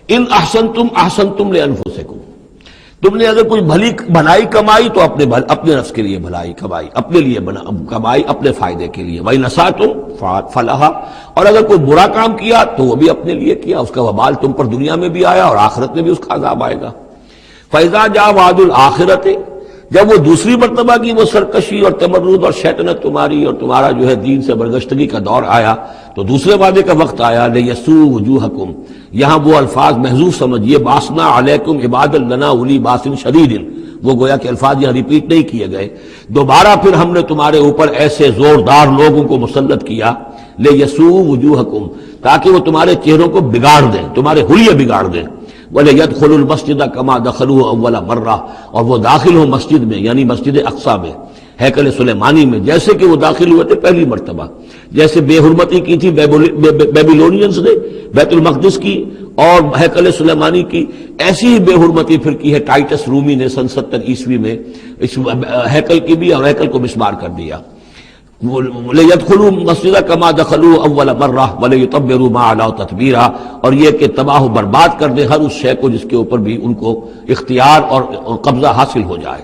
ان احسنتم احسنتم لانفسکم، تم نے اگر کوئی بھلائی کمائی تو اپنے نفس کے لیے بھلائی کمائی، اپنے لیے کمائی، اپنے فائدے کے لیے، وَإِنْ أَسَأْتُمْ فَلَهَا، اور اگر کوئی برا کام کیا تو وہ بھی اپنے لیے کیا، اس کا وبال تم پر دنیا میں بھی آیا اور آخرت میں بھی اس کا عذاب آئے گا۔ فَإِذَا جَاءَ وَعْدُ الْآخِرَةِ، جب وہ دوسری مرتبہ کی وہ سرکشی اور تمرد اور شیطنت تمہاری اور تمہارا جو ہے دین سے برگشتگی کا دور آیا، تو دوسرے وعدے کا وقت آیا، لِيَسُوءُ وُجُوهَكُمْ، یہاں وہ الفاظ محذوف سمجھیے، بَعَثْنَا عَلَيْكُمْ عِبَادًا لَنَا أُولِي بَأْسٍ شَدِيدٍ، وہ گویا کہ الفاظ یہاں ریپیٹ نہیں کیے گئے، دوبارہ پھر ہم نے تمہارے اوپر ایسے زوردار لوگوں کو مسلط کیا، لِيَسُوءُ وُجُوهَكُمْ، تاکہ وہ تمہارے چہروں کو بگاڑ دیں، تمہارے حلیے بگاڑ دیں، وَلَيَدْخُلُوا الْمَسْجِدَ كَمَا دَخَلُوهُ أَوَّلَ مَرَّةٍ، اور وہ داخل ہوں مسجد میں، یعنی مسجد اقصیٰ میں، ہیکل سلیمانی میں، جیسے کہ وہ داخل ہوئے تھے پہلی مرتبہ، جیسے بے حرمتی کی تھی بیبیلونینز نے بیت المقدس کی اور ہیکل سلیمانی کی، ایسی ہی بے حرمتی پھر کی ہے ٹائٹس رومی نے سن 70 عیسوی میں اس ہیکل کی بھی، اور ہیکل کو مسمار کر دیا۔ لِيَدْخُلُوا الْمَسْجِدَ كَمَا دَخَلُوهُ أَوَّلَ مَرَّةٍ وَلِيُتَبِّرُوا مَا عَلَوْا تَتْبِيرًا، اور یہ کہ تباہ و برباد کر دے ہر اس شے کو جس کے اوپر بھی ان کو اختیار اور قبضہ حاصل ہو جائے۔